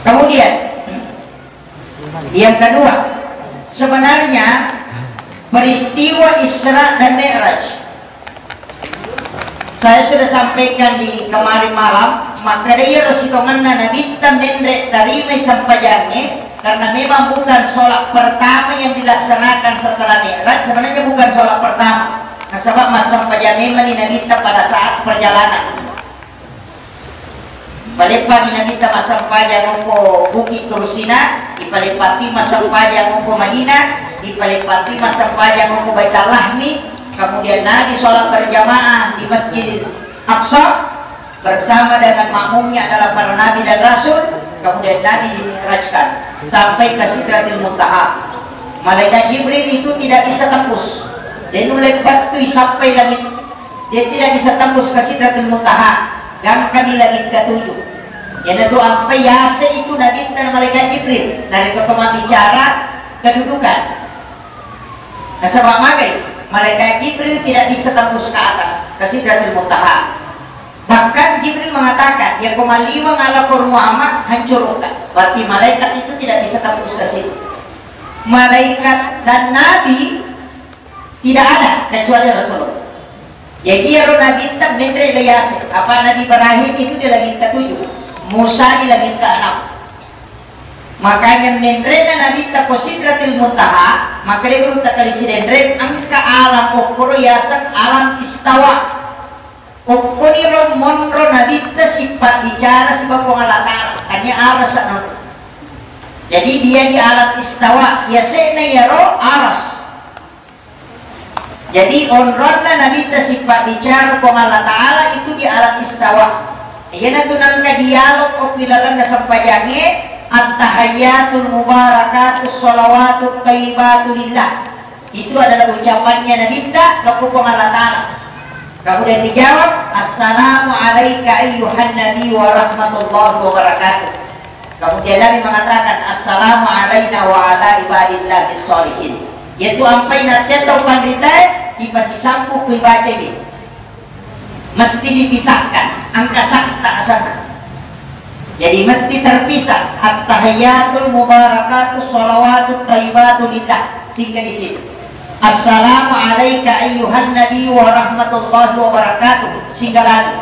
Kemudian yang kedua, sebenarnya peristiwa Isra dan Mi'raj saya sudah sampaikan di kemarin malam. Maka dia rositongan Nabi mendrek tarime sampajangnya, karena memang bukan sholat pertama yang dilaksanakan setelah Mi'raj. Sebenarnya bukan sholat pertama. Nah, sebab mas sampajangnya memang Nabi pada saat perjalanan. Palepati Nabi mas sampajang ko Bukit Tursina, ipalepati mas sampajang ko Madinah, ipalepati mas sampajang ko Baitul Lahmi. Kemudian Nabi sholat berjamaah di Masjidil Aqsa bersama dengan makmumnya adalah para nabi dan rasul. Kemudian Nabi dimi'rajkan sampai ke Sidratil Muntaha. Malaikat Jibril itu tidak bisa tembus. Dia mulai batu sampai langit. Dia tidak bisa tembus ke Sidratil Muntaha. Gangkan di langit ke-7. Yang itu sampai yase itu Nabi dan malaikat Jibril. Dari ketemuan bicara kedudukan. Nah, sebab magai malaikat Jibril tidak bisa tembus ke atas ke Sidratil Muntaha. Bahkan Jibril mengatakan, ya kumaliwa ngala Muhammad hancurkan. Berarti malaikat itu tidak bisa tembus ke situ. Malaikat dan Nabi tidak ada kecuali Rasulullah. Jadi ya Nabi tak mentre layas. Apa Nabi Ibrahim itu di langit ke-7, Musa di langit ke-6. Makanya mentre Nabi tak Sidratil Muntaha. Maka dia belum tak kali sidendre angka alam ukuro yasak alam istawa. Ukuniro monro Nabi sifat bicara sebab pengalatan hanya aras. Jadi dia di alam istawa ya sena ya roh aras. Jadi onrona Nabi sifat bicara pengalatan itu di alam istawa. Ya natunan ka dialog o pilalan na sampayangnya at-tahiyatul mubarakatus sholawatut thayyibatu lillah. Itu adalah ucapannya Nabi laku pengalatan. Kemudian dijawab, assalamu alayka ayyuhan nabi wa rahmatullahi wa barakatuh. Kemudian Nabi mengatakan, assalamu alayna wa ala ibadillahi sholihin. Yaitu ampai natnya taupan rita dipasi sampu kuibaca gitu. Mesti dipisahkan, angka sakta asana. Jadi mesti terpisah. At-tahiyatul mubarakatus sholawatut thayyibatu lillah. Sehingga di situ. Assalamu alayka ayyuhan nabi wa rahmatullahi wa barakatuh. Sehingga lagi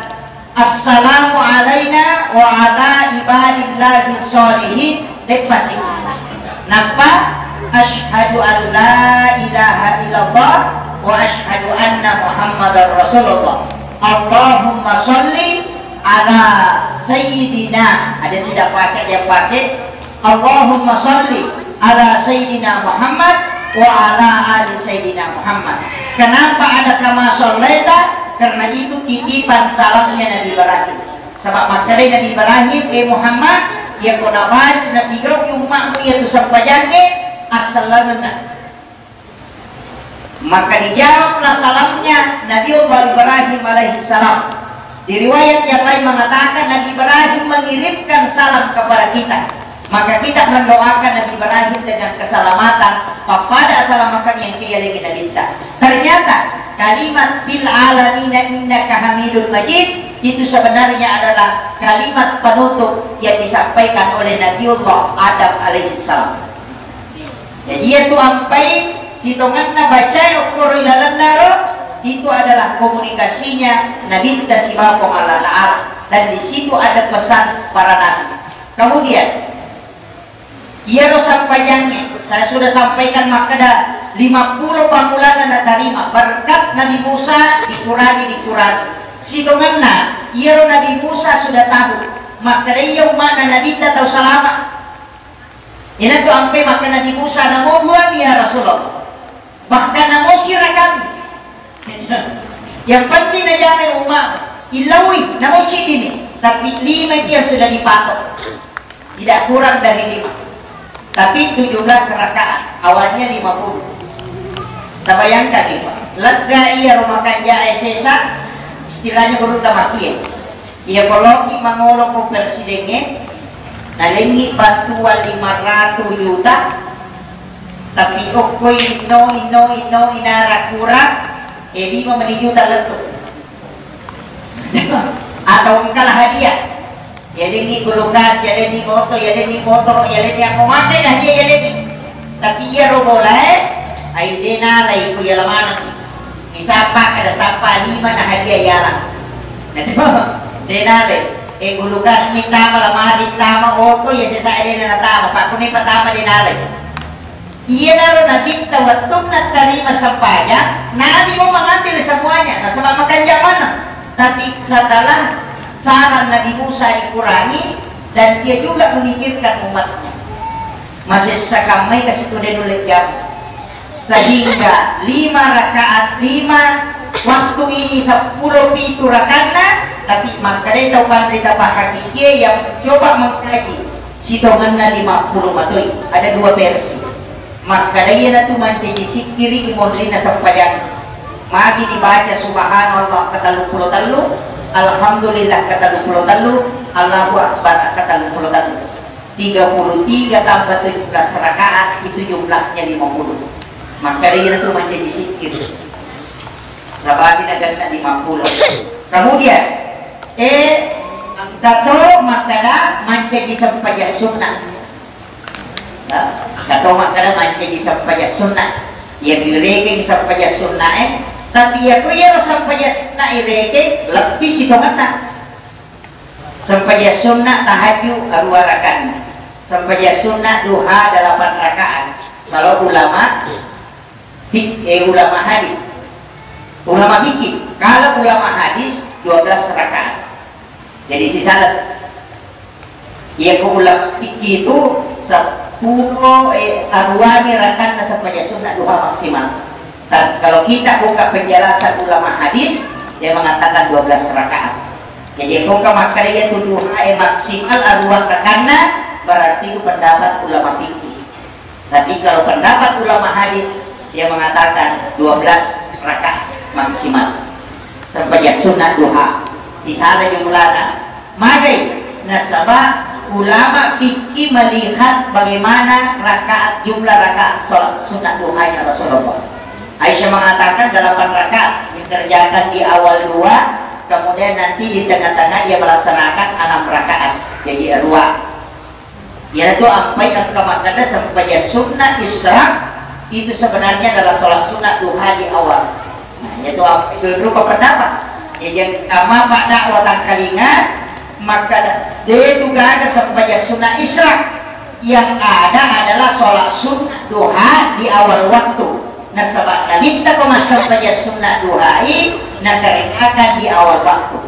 assalamu alayna wa ala ibadillahi sholihin. Dekpasi napa ashhadu an la ilaha illallah wa ashhadu anna muhammadar rasulullah. Allahumma sholli ala sayyidina. Ada tidak pakai, dia pakai Allahumma sholli ala sayyidina Muhammad wa ala ali sayyidina Muhammad. Kenapa ada kama sholeta? Karena itu titipan salamnya Nabi Ibrahim. Sebab materi Nabi Ibrahim Muhammad ya konaban Nabi Ibrahim umatmu ya tu sampajane assalamu. Maka dijawablah salamnya Nabi Ibrahim alaihi salam. Di riwayat yang lain mengatakan Nabi Ibrahim mengirimkan salam kepada kita. Maka kita mendoakan Nabi Ibrahim dengan keselamatan kepada keselamatan yang kita minta. Ternyata kalimat bil alamina innaka hamidul majid itu sebenarnya adalah kalimat penutup yang disampaikan oleh Nabiullah Adam alaihissalam. Jadi itu sampai sitonganna baca ukur ilalan naro itu adalah komunikasinya Nabi Tasibapong ala dan di situ ada pesan para nabi. Kemudian ia sampaiannya saya sudah sampaikan makada 50 pangulanan na tarima berkat Nabi Musa dikurangi sitonganna ia Nabi Musa sudah tahu makada iya umana Nabi tahu salama ini tu sampai maka Nabi Musa namo buang ya Rasulullah bahkan namo sirakan yang penting aja umat ilawi namo cidini tapi 5 dia sudah dipatok tidak kurang dari 5 tapi 17 rakaat awalnya 50. Tak bayangkan ini lega ia rumah kanja SSA istilahnya baru tamatien ia kalau kita mengolok ke presidennya nalengi bantuan 500 juta tapi okoi ino inara kurang 5 juta lentuk atau kalah hadiah Yalini gulukas, yalini moto, yalini motor, yalini ako makin dah dia yalini. Tapi ia robolai, ay dinalay ko yalaman. Isapa kada sapa 5 na hadiah yalang. Nado, dinalay. Gulukas ni tama, lamari tama, oto, ya sesa na tama. Pak kuni patama dinalay. Ia naroon na dikta watum na tarima sampaya, nabi mo mengambil semuanya, nasama makan zaman. Tapi setelah saran Nabi Musa dikurangi dan dia juga memikirkan umatnya, masih sekamai kasih tulen oleh jam, sehingga 5 rakaat 5 waktu ini 10 pitu rakaat. Tapi makanya tahu pandai tabah dia yang coba mengkaji sidongan 50 matui ada 2 versi. Maka dia tu menjadi sikiri imodrina sampayan magi dibaca subhanallah kata 30 alhamdulillah kata 30 Allahu akbar kata 30 33 tambah 17 rakaat itu jumlahnya 50. Maka dia tu menjadi sikir sabatin agak 50. Kemudian tato makana menjadi sampayan sunnah. Tato makana menjadi sampayan sunnah. Ya direke sampayan sunnah tapi ya kuya sampayan sunnah ireke lebih situ mana. Sampayan sunnah tahajud 2 rakaat. Sampayan sunnah duha 8 rakaat. Kalau ulama ulama hadis. Ulama fikih, kalau ulama hadis 12 rakaat. Jadi si salat. Ya ke ulama fikih itu 10 arwani rakaat na sampayan sunnah duha maksimal. Dan kalau kita buka penjelasan ulama hadis, dia mengatakan 12 rakaat. Jadi buka makanya itu duha maksimal arwah karena berarti itu pendapat ulama fikih. Tapi kalau pendapat ulama hadis, dia mengatakan 12 rakaat maksimal. Sampai sunnah duha. Sisa jumlahnya. Maka nasabah ulama fikih melihat bagaimana jumlah rakaat sholat sunnah duhanya Rasulullah. Aisyah mengatakan 8 rakaat dikerjakan di awal 2, kemudian nanti di tengah-tengah dia melaksanakan 6 rakaat jadi 2. Yaitu sampai ke makna sampai sunnah isra itu sebenarnya adalah sholat sunnah duha di awal. Nah, yaitu berupa pendapat. Yang kama pak dakwatan kalinga maka dia juga ada sampai sunnah isra yang ada adalah sholat sunnah duha di awal waktu. Nah sebab Nabi tak sampai sunnah duhai nak akan di awal waktu.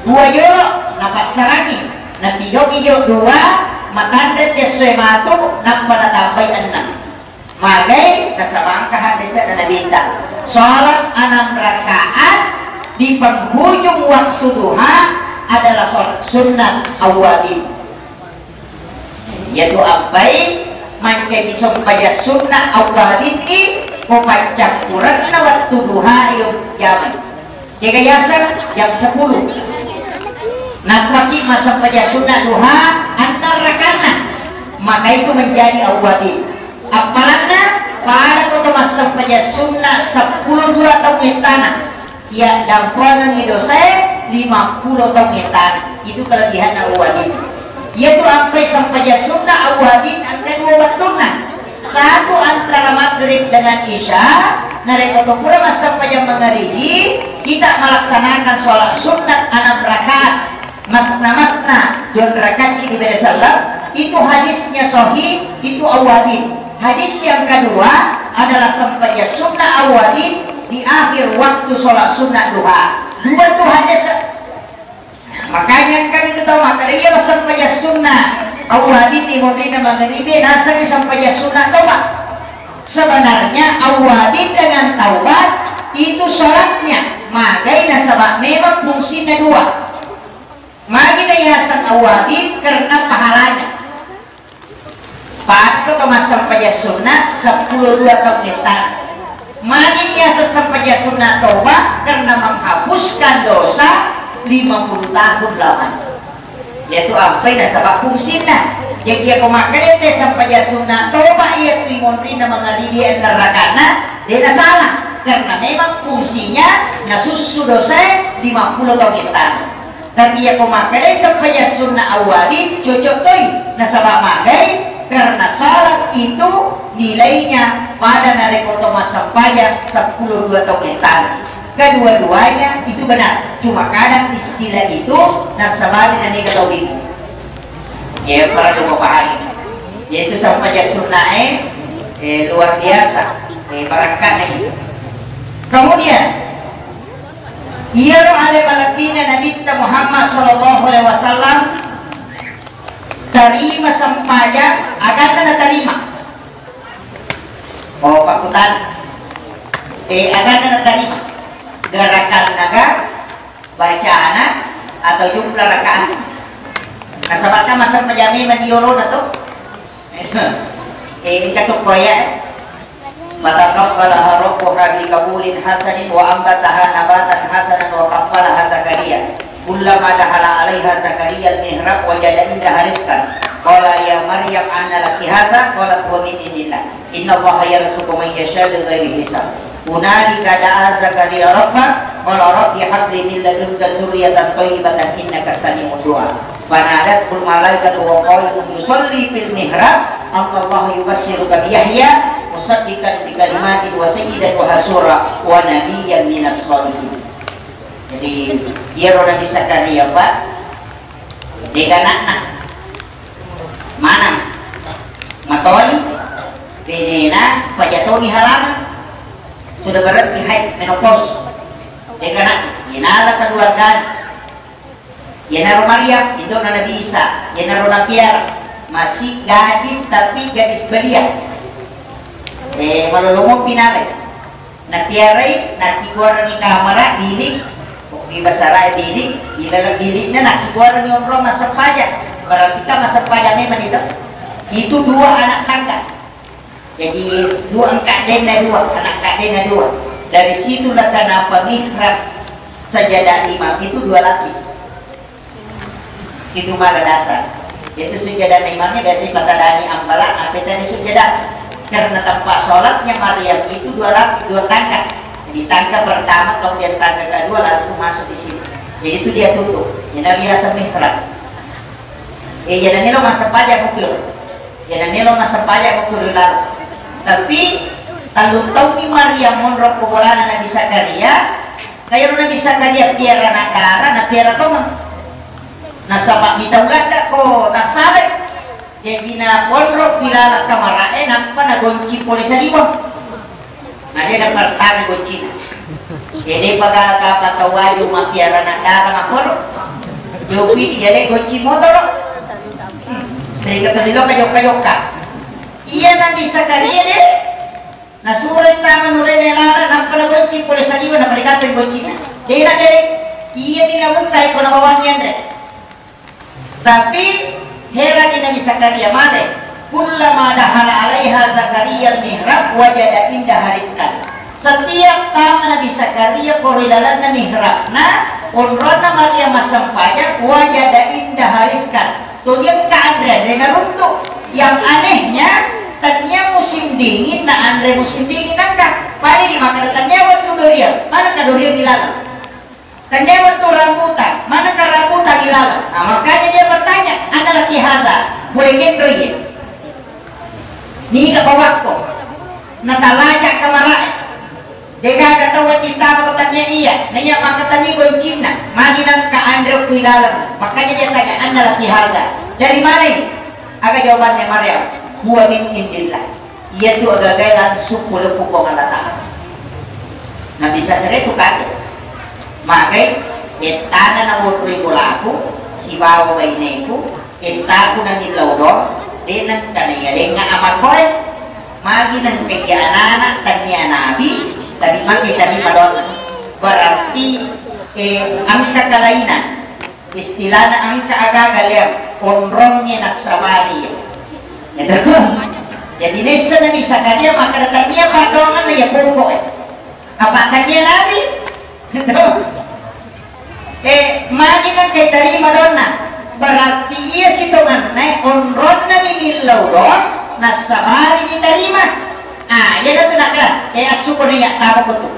2 yo napas sarangi Nabi yo 2 matanda sesuai matu nak pada tampai 6. Magai kasabangkahan desa Nabi tak sholat 6 rakaat di penghujung waktu duha adalah sholat sunnah awalin. Yaitu abai menjadi supaya sunnah awalin ini membaca Quran waktu duha yung jaman. Jika yasan jam 10. Nakwati masa pada sunnah duha antar rakaat. Maka itu menjadi awalin. Apalagi pada waktu masa pada sunnah 10 tahun tanah. Ya dampuan dosa 50 tahun tanah. Itu kelebihan awalin. Yaitu sampai sunnah awalin angka 2 waktunya. Satu antara maghrib dengan isya. Narek atau pula masa yang mengerigi kita melaksanakan sholat sunat 6 rakaat masna 2 rakaat cik salam. Itu hadisnya sahih, itu awalin. Hadis yang kedua adalah sampai sunnah awalin di akhir waktu sholat sunat duha. 2 tuh hadis. Makanya kami ketahui makanya ia sampai sunnah awalin di modina maghribi nasari sampai sunnah taubat. Sebenarnya awalin dengan taubat itu sholatnya. Makanya nasabah memang fungsinya 2. Makanya yayasan awalin karena pahalanya. Pada Thomas sampai sunnah 10 2 tahun. Makanya yayasan sampai sunnah taubat karena menghapuskan dosa 50 tahun lamanya. Yaitu apa yang sabab fungsinya. Jadi dia kemakan itu sampai sunnah toba ia timonrina mengaliri nerakana dia salah karena memang fungsinya nasusu dosa 50 tahun kita. Tapi ya kumakadai sampai sunnah awali cocok toy nasabah magai karena salat itu nilainya pada narekoto sampaya 10-2 toketan. Kedua-duanya itu benar, cuma kadang istilah itu nasabah dan nega tauhid. Ya para lupa paham. Yaitu sampai sunnah luar biasa. Barangkat nih. Kemudian ia oleh malakina Nabi Muhammad sallallahu alaihi wasallam terima sampaja agar kena terima. Oh pakutan agar kena terima gerakan naga bacaan atau jumlah rakaat. Nasabatkan masa menjami mendiurun atau katuk koya Mataqabbalaha rabbuha biqabulin hasanin wa ambataha nabatan hasanan wa qabbalaha Zakaria. Kullama dahala 'alaiha Zakaria al-mihrab wajada indaha rizqan. Qala ya Maryam anna laki hadza? Qalat huwa min indillah. Innallaha yarzuqu man yasha'u bighairi hisab. Hunalika da'a Zakaria rabbah qala rabbi hab li min ladunka dzurriyyatan thayyibatan innaka sami'ud du'a. Fanadatul malaikatu wa qala yusalli fil mihrab Allah yubasshiruka bi Yahya musaddiqan bi kalimatin wa sayyidan wa hasura wa nabiyyan minas shalihin. Jadi dia Nabi Zakaria Pak deganakna mana matoli benena fajatoni halaman sudah berarti haid menopause deganak yenala keluarga yenaro Maryam itu Nabi Isa yenaro Nabiar masih gadis tapi gadis belia malulungo pinare napiaray nakikuara ni kamera dili di basaray dili ilalang dili na nakikuara ni umroh masapaja berarti ka masapaja memang itu dua anak tangga jadi dua kakden na dua anak kakden na dua dari situlah kenapa mihrab sajadah imam itu 2 lapis itu malah dasar itu sujadah imamnya biasanya patadani ampalan apa tadi sujadah karena tempat sholatnya Maryam itu 2 tangga. Jadi tangga pertama kemudian tangga kedua langsung masuk di sini. Jadi itu dia tutup. Jadi biasa mihrab. Jadi lo masa pajak ukur. Jadi lo masa pajak ukur lalu. Tapi kalau tahu ni Maryam monrok kepulauan Nabi Zakaria, kayak Nabi Zakaria piara nakara, na piara tong. Nasabak mitaulat ko tasabek. Jadi na polrok kilala kamarae nampa na gonci polisa liwang. Nah dia dapat pertama gonci na. Jadi pagkakapatawayo mapiara na kara mapolrok. Yopi dia gonci motor. Jadi kata nilo kayok ka. Iya Nabi Zakaria deh. Na surat tangan ulay nilala nampa na gonci polisa liwang na palikatan gonci na. Dia na deh. Iya dinamutay ko na bawangyan deh. Tapi Hera di Nabi Zakaria mate kullama dahala 'alaiha Zakaria al-mihrab wajada indaha rizqan. Setiap tamu Nabi Zakaria koridalan na mihrabna unrona Maryam sampaya wajada indaha rizqan. Tuh dia keadaan dengan runtuh. Yang anehnya tanya musim dingin na andre musim dingin angka. Padi dimakan tanya waktu durian. Mana ka durian dilalang? Tanya waktu rambutan. Mana ka rambutan dilalang? Nah, makanya dia bertanya anda laki haza boleh gendro ya ni ka bawako natalajak kamarae deka katawa kita tanya iya nanya makatani goncina maginan ka andro kuilalam makanya dia tanya anda laki haza dari mana ini agak jawabannya Maryam huwa min indillah ia tu agak gaya suku lepukong Allah Ta'ala Nabi Zakaria itu kaget makai etana na mutri pulaku si bawa bayineku entaku na nilawdo denang kanaya lenga amakoy magi ng kaya anak tanya nabi tapi maki tani madon berarti angka kalainan istilah na angka agagalyam konrongnya nasabari jadi nesa na ni Zakaria maka tanya padongan na ya pungko apa tanya nabi magi ng kay tari madonna berarti ia situngan naik onron na nimilaw doon nasabari diterima ya na tunakra asuko na ya tama ko to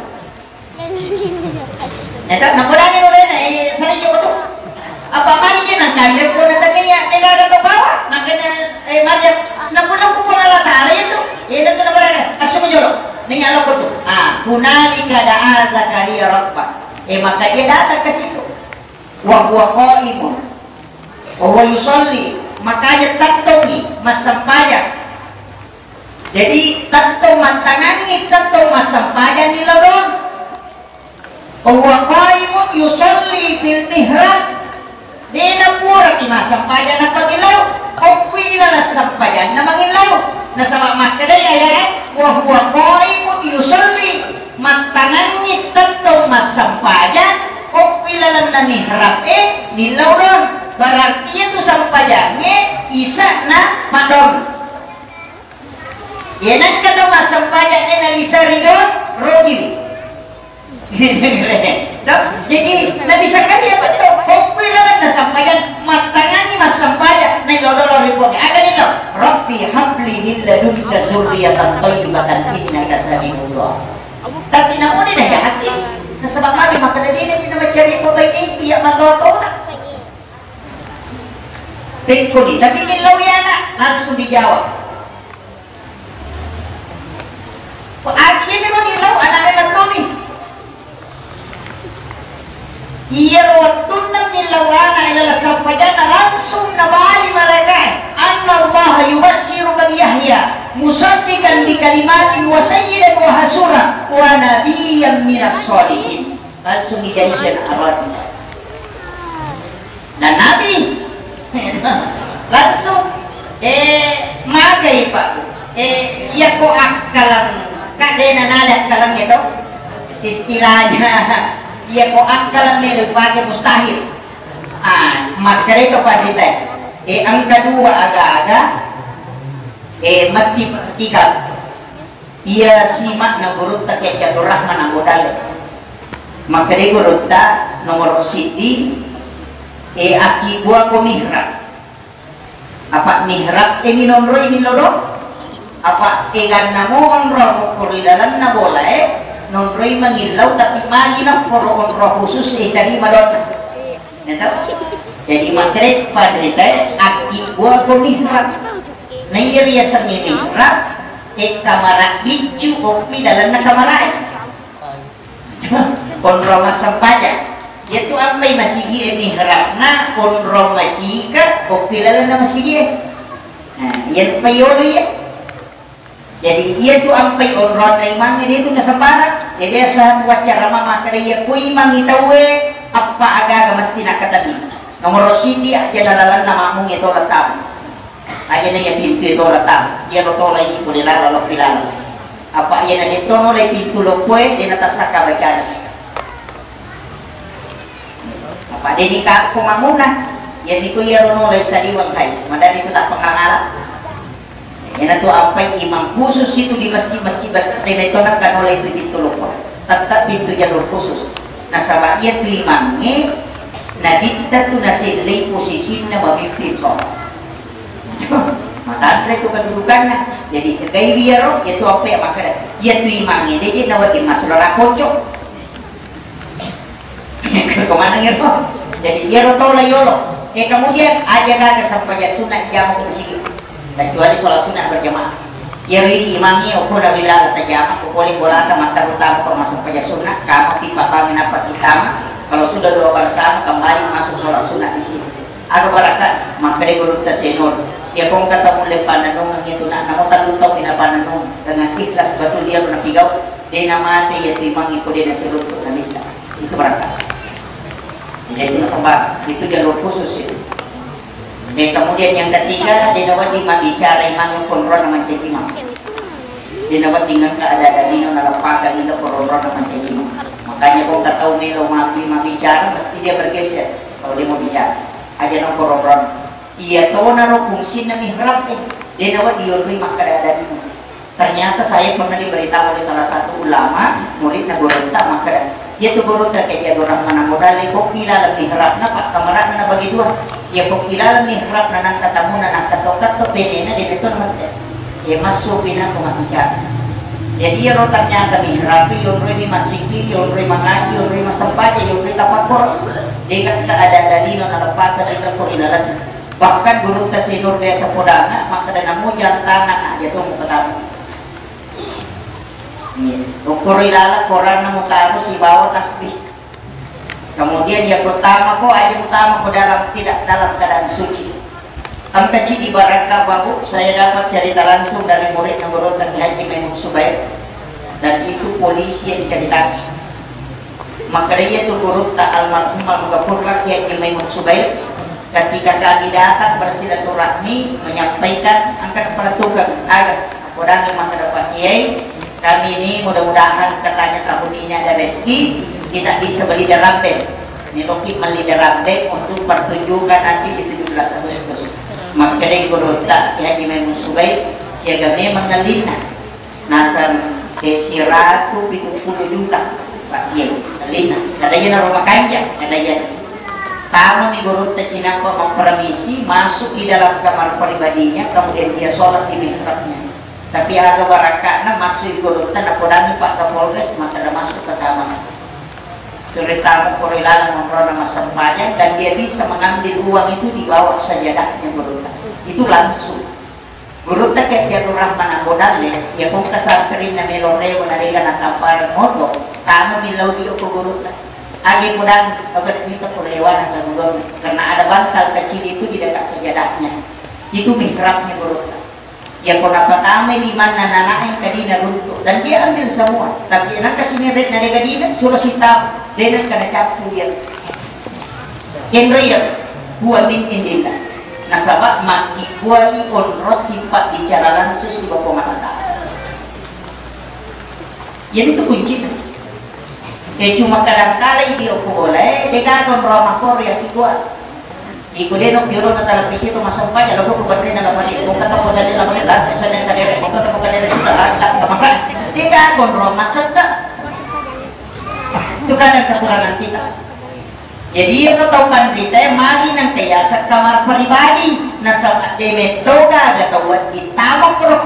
ito napulangin ulit na sarili ko to Apa maninya nang kandir ko na taniya nagaga to bawa nakanya Maria napuno ko pangalata itu itu na barang asumo jolo niya ko to hunalika da'a Zakaria rabbah maka dia datang ke situ wa huwa qaimun wa yusalli makanya tatongi mas sampayan jadi tato matangangi tato mas sampayan ni lorong wa huwa qaimun yusalli bil mihrab di napura ki mas sampayan na pagilaw o kuila na sampayan na magilaw na sama makadaya ya wa huwa qaimun yusalli matangangi tato mas sampayan o kuila na mihrab nilaw ron berarti itu sampayangnya isa na madon ya nan kata mas sampayangnya na lisa ridon rogi jadi nabi Zakaria betul hukuilan na sampayan matangani mas sampayang na ilodolo ribuan akan ilo Rabbi habli min ladunka zurriyatan thayyibatan innaka sami'ud tapi namun ini dah hati sebab kami maka dari ini kita mencari pemain inti yang matoto tekuni tapi milau ya nak langsung dijawab artinya memang milau anak-anak kami iya waktu milau anak adalah sampaian langsung nabali malaikat anna Allah yubassiru bi Yahya musaddiqan bi kalimatin wa sayyidan wa hasura wa nabiyyan minas sholihin langsung dijadikan arwah dan nabi langsung magai pak ya kok akalan kadena nalat kalang itu istilahnya ya kok akalan itu pakai mustahil maka itu pada ang kedua agak-agak mesti perhatikan ia simak na gurut tak kaya Jadur Rahman ang modal maka di gurut ta nomor siti aki gua ko mihrab apa mihrab ini nomor ini lodo apa ikan namo onro kuridalan na bola nomor mangilaw tapi magi na onro khusus tadi madon jadi materi pada aki gua ko mihrab na iya seni mihrab kamara bicu kopi dalam na kamara onro masampaja yaitu apa yang masih gini mihrab na onro majika kopi dalam na masih gini yan payolo ya jadi ia tu apa yang onro na imang ini tu nasambaran jadi saat wacara mama kaya ku imang itawe apa aga mesti nak katabi nomor sini aja dalalan nama mung itu letak aja na ya pintu itu letak dia lo lagi boleh lalu pilang apa ia na itu oleh pintu lo kue di atas saka baca apa dia nikah kumamuna ya niku ia lo oleh sadiwang kai madan itu tak pengangalat ya tu apa imam khusus itu di masjid besar itu kan oleh pintu lo kue tetap pintu jalur khusus nah sama ia tu imamnya nah kita tu nasi lay posisinya memimpin maka itu kedudukannya jadi kayak biar itu apa ya maka dia tu imamnya dia nawatin masalah kocok kemana gitu jadi dia tahu lah yolo kemudian aja kagak sampai sunat jamu ke sini kecuali sholat sunat berjamaah ya ini imamnya aku udah bilang kata jamak aku boleh bola mata utama kalau masuk pada sunat kamu pipa kami apa kita kalau sudah dua bersama kembali masuk sholat sunat di sini aku barakat maka dia guru tersenor ya kong ketemu lepan nanong itu nak namun tak tahu kenapa nanong dengan ikhlas betul dia pernah pigau dia nama ya timang itu dia nasi rutu nanti itu barakat jadi sembar itu jalur khusus itu kemudian yang ketiga dia dapat bicara imang kontrol nama cekimang dia dapat dengan keadaan ini nalapakan ini kontrol nama cekimang makanya kong tak tahu melo bicara mesti dia bergeser kalau dia mau bicara aja no kontrol iya tahu naro fungsi na mihrab dia dapat diurui maka ada ini ternyata saya pernah diberitahu oleh salah satu ulama murid na gurunta maka dia tu gurunta kayak dia orang mana modal kok kilala mihrab na pak kamera na bagi dua ya kok kilala mihrab na nang katamu na nang katokat to pede na dito naman ya masuk bina kumabicara jadi ya ternyata mihrab yung rui masiki yung rui mangaji yung rui masampaja yung rui tapakur dekat ada dalino na lapata kita kurilalan. Bahkan guru tasinur desa podana maka dana mo jantangan aja tuh mo ketemu. Kurilalan koran na mo taruh si bawa tasbih. Kemudian yang pertama ayat utama dalam tidak dalam keadaan suci. Ang kaji di Baraka Babu, saya dapat cerita langsung dari murid yang berontak Haji Maimun Subair, dan itu polisi yang diceritakan. Maka dia itu guru tak almarhum Al-Ghafurlah Haji Maimun Subair, ketika kami datang bersilaturahmi menyampaikan angkat kepala tukang agar kodang maka dapat kiai kami ini mudah-mudahan katanya tahun ini ada rezeki, kita bisa beli derambek. Ini Roki beli derambek untuk pertunjukan nanti di 17 Agustus. Maka dari guru tak Haji Maimun Subair siaga memang ngalina nasan desi ratu 70 juta Pak Kiai ngalina nadanya na rumah kanja nadanya tamu mi guru tak Cina mempermisi masuk di dalam kamar pribadinya kemudian dia sholat di mihrabnya tapi agak barakana masuk di guru tak nakodani Pak Kapolres maka dia masuk ke kamar cerita korelalan memperoleh nama sempanya dan dia bisa mengambil uang itu di bawah sajadahnya guru itu langsung guru tak kayak rahman agodal ya kung kasangkerin na meloreo na rin na tampar moto kamu milaw di ko guru tak agi mudang agad dito kurewan ang guru karena ada bantal kecil itu di dekat sajadahnya itu mihrabnya guru tak ya kung napatame liman na nanaing kadina runtuh dan dia ambil semua tapi nang kasinirit na rin kadina suruh sitap dengan kena capu dia yang real gua bikin dia nasabak maki gua ni onros sifat bicara langsung si bapak mata jadi itu kunci cuma kadang-kadang dia aku boleh dia kon ramah korea di gua iku dia nok biro na televisi itu masuk aja lo ko berarti na lapan itu kata ko sa dila mo las sa dila kadere ko kata ko kadere sudah lah kamera dia kon ramah kata itu kadang kekurangan kita jadi yang tahu pandita mari nang kaya sa kamar pribadi na sa demetoga ada tawad itawag pro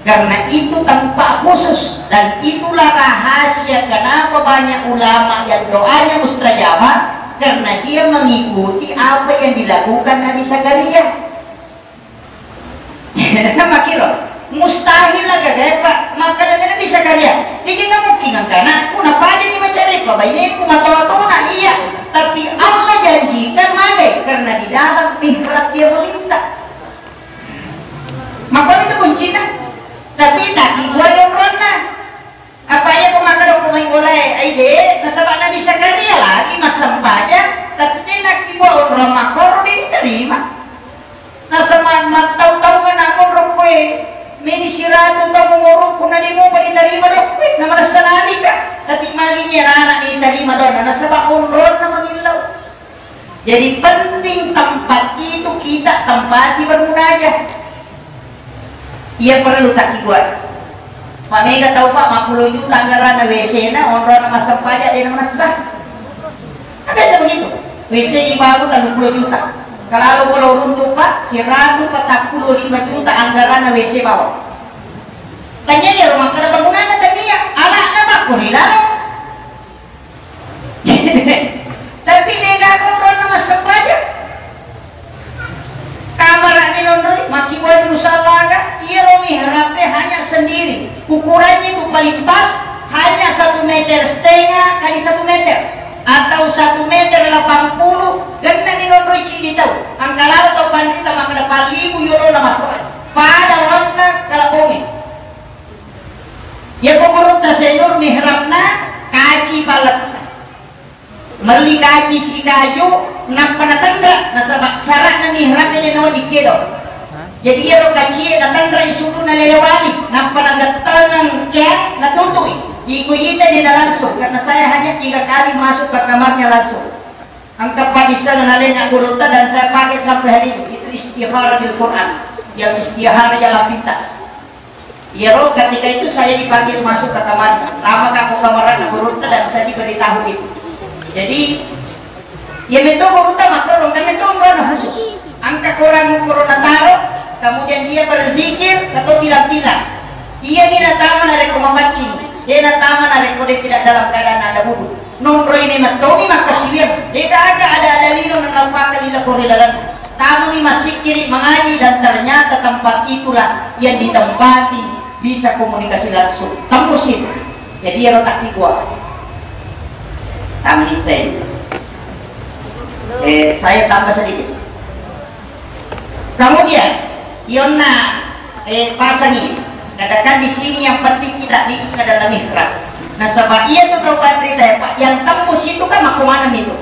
karena itu tempat khusus dan itulah rahasia kenapa banyak ulama yang doanya mustajabah karena dia mengikuti apa yang dilakukan Nabi Zakaria makiro mustahil lah kagaya Pak maka Nabi Zakaria dia nggak mungkin karena aku napa aja nih mencari Pak ini aku nggak tahu nah iya tapi Allah janjikan magai karena di dalam mihrab dia meminta maka itu kuncinya tapi tak gua yang pernah apa ya kau makan aku main boleh ide nasabak Nabi Zakaria lagi mas sampahnya tapi tidak dibawa orang makor diterima nasabak tahu-tahu kan aku rokwe meni siratu tahu menguruk pun ada mau diterima rokwe nama rasa Nabi kak tapi malinya anak diterima dona nasabak unron nama nilau jadi penting tempat itu kita tempati bermunajat ia perlu tak dibuat Pamega tahu Pak 50 juta anggaran na WC na onro na masampaya din naman nasah. Ada sa begitu. WC ibago 30 juta. Kalau pulau runtuh Pak 145 juta anggaran na WC bawah. Tanya ya rumah kada bangunan na tadi ya. Ala na Pak kurilan. Tapi nega onro na masampaya. Kamar ni nondoi maki boleh musalaga ia romi harape hanya sendiri ukurannya itu paling pas hanya 1,5 meter kali 1 meter atau 1,80 meter ganda ni nondoi cili tahu angkala atau pandita maka dapat 1,000 euro nama pada lona kalabomi ya kukurut tasenur mihrabna kaci balat merli kaji si kayu nak panatanda nasabak sarak na mihrab ni nawa dikedo jadi iya ro kaji natandra isuru na lelewali nak panagatangan kaya natutuy ikuita ni na langsung karena saya hanya 3 kali masuk ke kamarnya langsung ang kapadisan na nalin ang guruta dan saya pakai sampai hari ini itu istihara di Quran yang istihara jalan pintas iya ro ketika itu saya dipanggil masuk ke kamarnya lama kaku kamaran ang guruta dan saya diberitahu itu jadi ya itu utama tolong kami itu umroh khusus angka kurang ukur nataro kemudian dia berzikir atau bilang-bilang dia minatama nareko membaci dia natama nareko dia tidak dalam keadaan ada wudhu nomro ini matomi maka siwir Tidak ada dalil menalpakan ila korilalan. Tamu ni masih kiri mengaji dan ternyata tempat itulah yang ditempati bisa komunikasi langsung. Tembus itu. Jadi ya rotak di gua. Tamu saya tambah sedikit. Kemudian Yona pasangi. Katakan di sini yang penting kita diikat dalam mihrab. Nah sebab ia tuh tahu berita ya Pak. Yang tembus itu kan makumanan itu.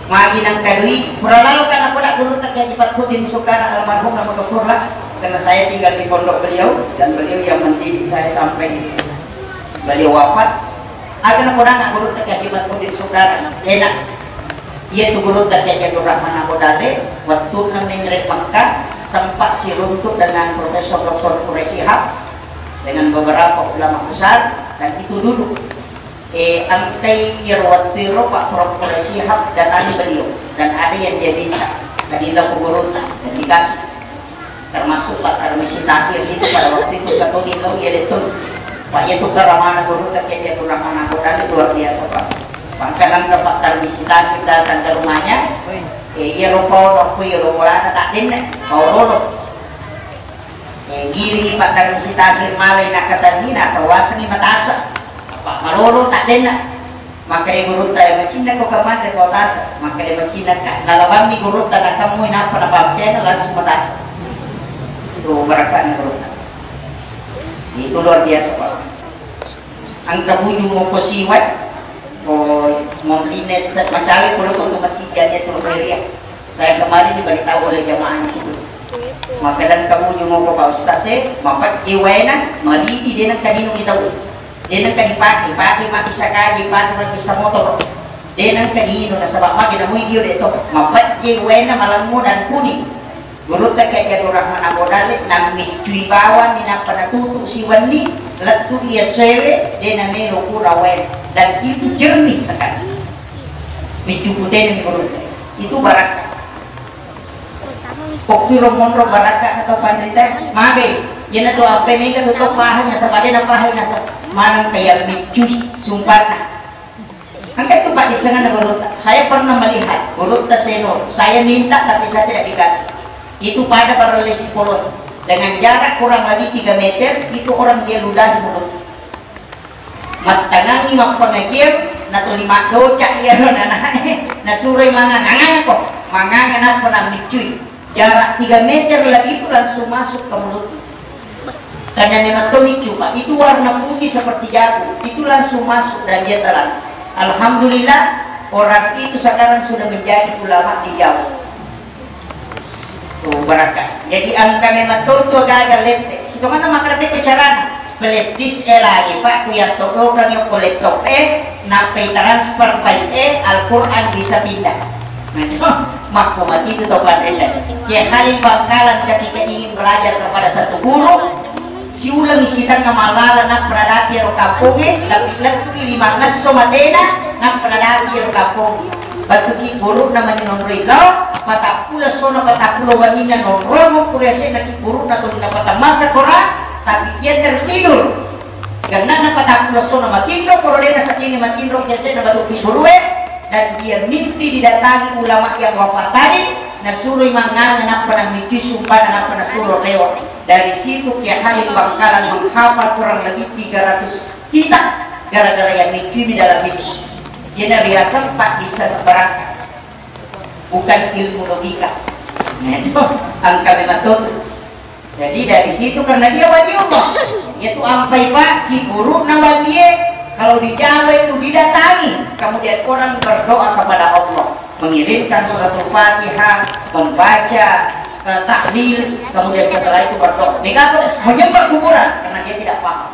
Magi nang kadui, lalu kan aku nak guru tak jadi Pudin Soekarno almarhum nama kepurlah, karena saya tinggal di pondok beliau dan beliau yang mendidik saya sampai beliau wafat. Akan aku nak guru tak jadi Pudin Soekarno, enak. Ia tu guru tak jadi Rahman Abu Dale, waktu nang Makkah sempat si runtuh dengan Profesor Dr. Quraisy Shihab dengan beberapa ulama besar dan itu dulu. Antai Irwatiro Pak Prof. Shihab datangi beliau dan ada yang dia minta dan ilah guru dan dikasih termasuk Pak Tarmisi Tahir itu pada waktu itu satu nilo ia ditun Pak itu ke Ramana guru terkait Ramana Bodani luar biasa Pak pangkalan ke Pak Tarmisi Tahir datang ke rumahnya ia rupau waktu ia rupaulah tak dinne mau rolo giri Pak Tarmisi Tahir malai nak kata ni nasa wasani matasa Pak Maroro tak dena maka dia guru tayo macina ko kamante ko tasa maka dia macina ka nalabang ni guru ta kamu ina pa napapya na langsung matasa itu barakan guru itu luar biasa Pak ang kabuyo mo ko siwat o monlinet sa macawi ko ko masjid dia tu area saya kemarin diberitahu oleh jamaah itu maka dan kabuyo mo ko Pak Ustaz mapat iwena maliti din ang kanino kita dia nang kanipati, pati mati sa kaji, pati mati sa motor. Dia nang kanino na sabak magi na video dito, mapatje wena malango dan kuning. Gurut ka kay Rahman Abu Dale nang mitui bawan ni na panatuto si Wandi, latu dia sewe, dia na mero kura wen dan itu jernih sekali. Micu putih ni gurut. Itu barak. Pokti romondro baraka atau pandita, mage. Yan na to ang penega to pahan niya sa pali na pahay na sa manang kaya mitui sumpah na. Hanggang itu Pak Disengan na gurut. Saya pernah melihat gurut senor. Saya minta tapi saya tidak dikasih. Itu pada para psikolog dengan jarak kurang lebih 3 meter itu orang dia ludah mulut. Matangan lima pengagir na to lima doca iya ron na suray mga ngangan ko. Mangangan ako ng mitui. Jarak 3 meter lagi itu langsung masuk ke mulut. Karena nematomi cuma itu warna putih seperti jagung itu langsung masuk dan dia telan. Alhamdulillah orang itu sekarang sudah menjadi ulama di Jawa. Tuh berkah. Jadi angka nematon tu gagal lente. Situ mana makrate kecaran. Pelestis lagi Pak kuya todo kang yung kolektor napai transfer pai Al-Quran bisa pindah. Makku mati itu topan enda. Ya hari bangkalan ketika ingin belajar kepada satu guru si ulang isitan nga malala ng pranadati ro kampung lapit-lapit 5 ngaso matena ng pranadati ro kampung batuki guru naman non rilo matapula so na patapulo wanina non romo kurese na guru na to na patamaka kora tapi dia tertidur karena na patapulo so na matindro korone na sa kini matindro kese na batuki guru dan dia mimpi didatangi ulama yang wafat tadi na suruh mangan na panang miti sumpah na panang suruh lewat. Dari situ Kiai Halim Bangkalan menghafal kurang lebih 300 kitab gara-gara yang mimpi di dalam hidup. Dia biasa Pak bisa berangkat, bukan ilmu logika. Nah itu angka mematut. Jadi dari situ karena dia wajib Allah, yaitu ampai Pak ki guru nawalie kalau di Jawa itu didatangi, kemudian orang berdoa kepada Allah, mengirimkan suratul Fatihah, membaca tahlil, kemudian setelah itu berdoa. Mereka menyembah kuburan karena dia tidak paham.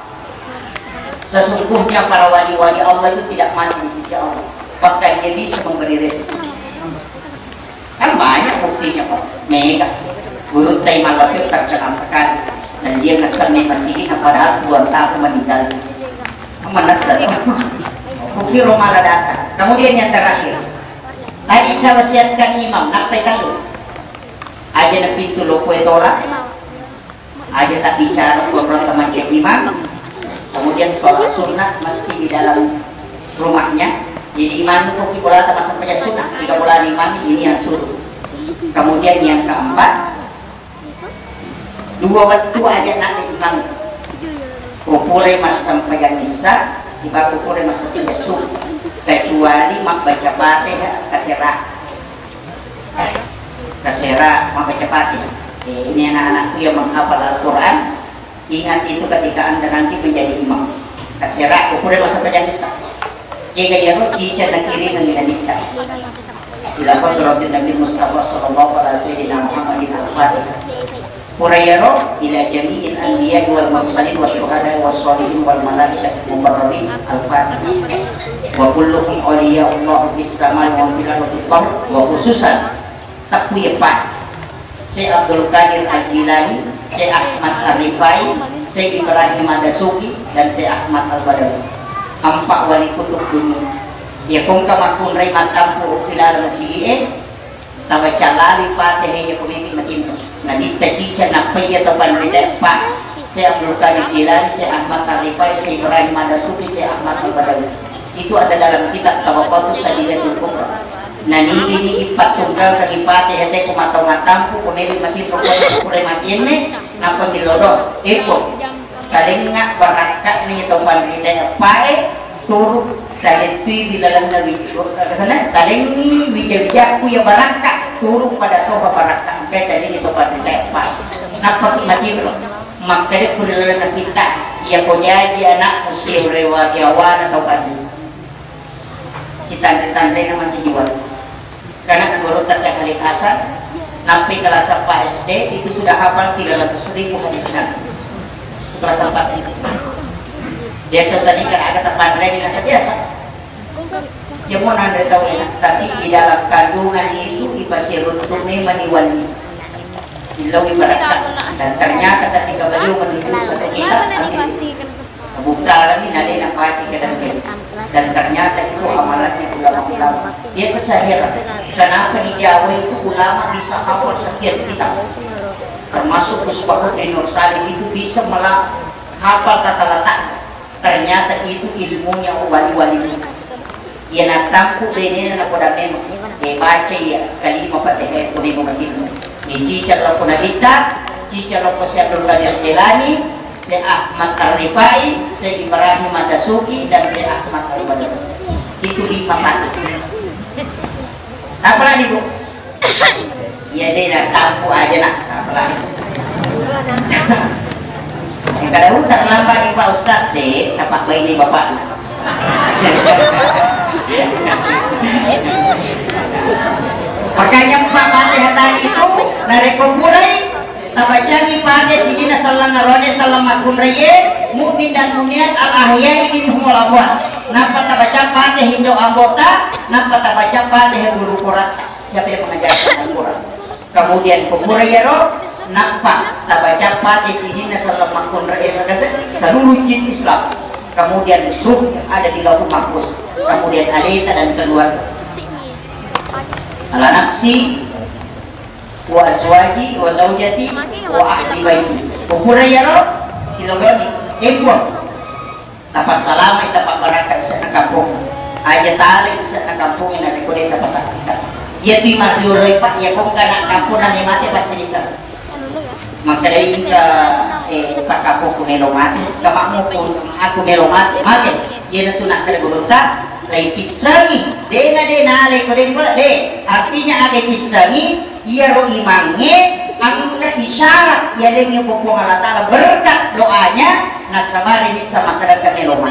Sesungguhnya para wali-wali Allah itu tidak mati di sisi Allah, bahkan dia bisa memberi rezeki. Kan banyak buktinya Pak. Mega guru Taimal Lapil terkenal sekali dan dia ngeser masih padahal 2 tahun meninggal. Manas dari bukti Romala dasar. Kemudian yang terakhir, tadi saya wasiatkan imam nak tahu aja na pintu lo kue tolak aja tak bicara orang teman dia imam kemudian sholat sunat mesti di dalam rumahnya Jadi iman itu bola masa saja sunnah, 3 bulan iman ini yang suruh. Kemudian yang keempat, 2 waktu aja nanti imam. Kupure masa sampai yang bisa, si baku kupure masa tidak suruh. Kecuali mak baca Fatihah kasera mak baca Fatihah. Ini anak-anakku yang menghafal Al-Quran, ingat itu ketika anda nanti menjadi imam. Kasera kupure masa sampai yang bisa. Jika ya roh cica dan kiri menginginkan dilakukan surat Nabi Mustafa sallallahu alaihi Muhammadin al-Fatihah Qurayaro ila jami'il anbiya wal mursalin wa syuhada wa sholihin wal malaikati mubarrarin al-Fatihah wa kulluhum awliya Allah bis samai wa fil ardi wa khususan taqwiyah Syekh Abdul Qadir Al-Jilani, Syekh Ahmad Ar-Rifai, Syekh Ibrahim Ad-Dasuki dan Syekh Ahmad Al-Badawi. 4 wali kutub dunia. Ya kung kamakun ray matampu kilala masige tabaca lali Fatihah ya pemimpin matinto. Nadita cica napay atau panbida pa. Saya Abdul Qadir Jilani, saya Ahmad Ar-Rifai, saya Ibrahim Ad-Dasuki, saya Ahmad Al-Badawi. Itu ada dalam kitab Tawafatus Sadidatul Kubra. Ini ipat tunggal kagi Fatihah teh kumatong-matampu pemimpin matinto ko matine napa milodo. Eko kalingnya berakat nih atau pandai pae turut saya di dalam nabi kesana kaling bijak-bijakku ya berakat turut pada toba berakat saya tadi itu pandai pae napa mati lo makanya kuliah kita ya punya dia anak usia rewadiawan atau pandai si tanda-tanda nama jiwa karena menurut tata kali kasar sampai kelas 4 SD itu sudah hafal 300.000 hadis Nabi kelas 4 itu. Biasa tadi kan ada teman lain biasa biasa. Cuma anda tahu ya, tapi di dalam kandungan itu ibasirun tumi maniwali. Ilawi barakat dan ternyata ketika beliau menuju satu kitab buka lagi nade nafati dan ternyata itu amalannya ulama-ulama. Biasa saya kenapa di Jawa itu ulama bisa hafal sekian kitab. Termasuk Usbah Nur Salim itu bisa hafal kata letak. Ternyata itu ilmunya wali-wali. Ia nak tampu ini nak pada memang dia baca ya kalimah Fatihah pun ibu begitu. Ini cica lo pun kita, cica lo pun Syekh Abdul Qadir Jilani, Syekh Ahmad Ar-Rifai, Syekh Ibrahim Ad-Dasuki dan Syekh Ahmad Al-Badawi. Itu 5 hadis. Apa lagi bu? Ya dia nak tampu aja nak apalagi. Kalau terlambat Pak Ustaz deh, tapak bayi bapak. Makanya Pak Fatihah tadi itu dari kumpulan tabacani pada sini nasallam narode salam makun raye mukmin dan mukminat al ahya minhum wal amwat. Napa tabaca pada Hindu anggota, napa tabaca pada guru Quran. Siapa yang mengajarkan Al-Quran? Kemudian kumpulan yaro napa tabaca pada sini nasallam makun raye seluruh jin Islam. Kemudian ruh ada di lauh mahfuz. Kemudian alita dan keluarga. Ala nafsi wa azwaji wa zaujati wa ahli baiti ukura yaro kilogoni ibu tapas salama tapas barakat bisa na kampung aja tali bisa na kampung ina rekode tapas sakita yati marjuroi pak ya kung kana kampung na mati pasti bisa maka dari ka pak kampung kunelo mati kamakmu pun aku nelo mati yana tunak kare gurunta lai pisangi dena ale kode de artinya ada pisangi ia ro imange ang isyarat ya dengan pokok Allah Ta'ala berkat doanya nasabari bisa masyarakat meloma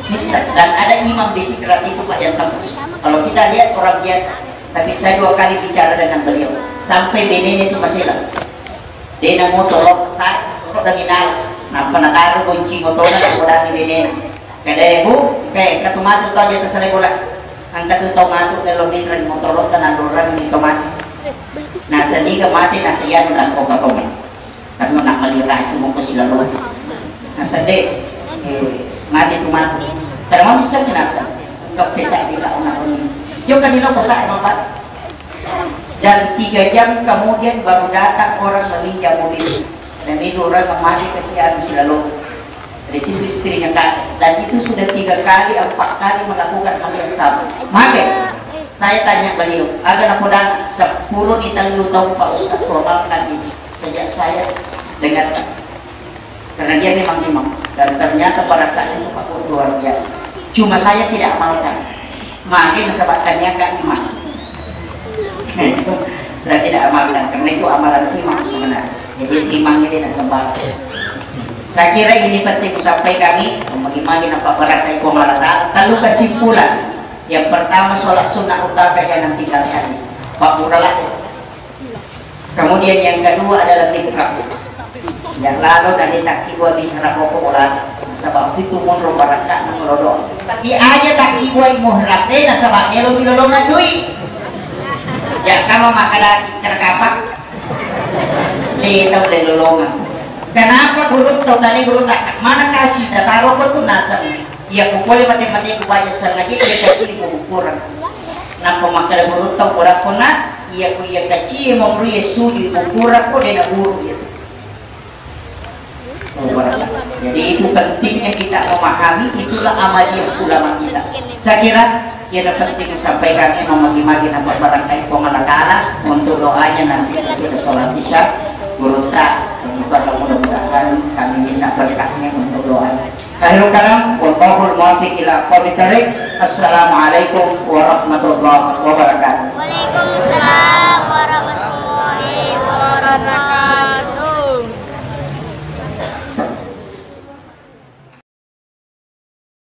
bisa dan ada imam di Sikrat itu Pak yang tembus kalau kita lihat orang biasa tapi saya 2 kali bicara dengan beliau sampai Benin itu masih lah dena motor saya udah minal nah penataruh kunci motornya udah di Benin kada ibu kayak ketumatu tau dia terselai bola ang katutomatu kalau minran motor dan anduran ni tomati nasa di ka mati nasa yan nasa Coca-Cola tapi nak malira itu mo ko sila luwan nasa de mati tumati pero mo bisa kinasa kapisa bila una ini yung kanino pasa apa dan 3 jam kemudian baru datang orang meminjam mobil dan itu orang yang mati kesian sila luwan Residu istrinya kakek, dan itu sudah 3 kali 4 kali melakukan hal yang sama. Maka saya tanya beliau, agar aku dan 10 di tahun tahun Pak Ustaz formalkan ini sejak saya dengar, karena dia memang imam dan ternyata pada saat itu Pak luar biasa. Cuma saya tidak amalkan, maka disebabkannya kan imam. Saya tidak amalkan karena itu amalan imam sebenarnya. Jadi imamnya tidak sembarang. Saya kira ini penting sampai kami bagaimana nampak berkata ibu malata. Lalu kesimpulan yang pertama, sholat sunnah utama jangan tinggalkan. Pak Muralah. Kemudian yang kedua adalah mihrab. Yang lalu dari tak ibu mihrab pokola. Sebab itu mundur baraka nang rodo. Tapi aja tak ibu mihrab deh. Sebab melo melo ngadui. Ya kamu makalah terkapak. Dia tahu lelolongan. Kenapa guru tahu tadi guru tak mana kaji taruh apa tuh nasab ya pukul mati-mati ku baca lagi dia kaji ku ukuran napa makala guru tahu ora kona iya ku iya kaji mau Yesus di ukuran ko dia guru ya. Jadi itu pentingnya kita memahami, itulah amaliyah ulama kita. Saya kira yang penting sampai kami memagi-magi nampak barangkali pemalakala untuk doanya nanti sesudah sholat isya guru tak. Mudah-mudahan kami minta berkahnya untuk doa. Akhirul kalam, wallahul muwaffiq ila aqwamit thariq. Assalamualaikum warahmatullahi wabarakatuh. Waalaikumsalam.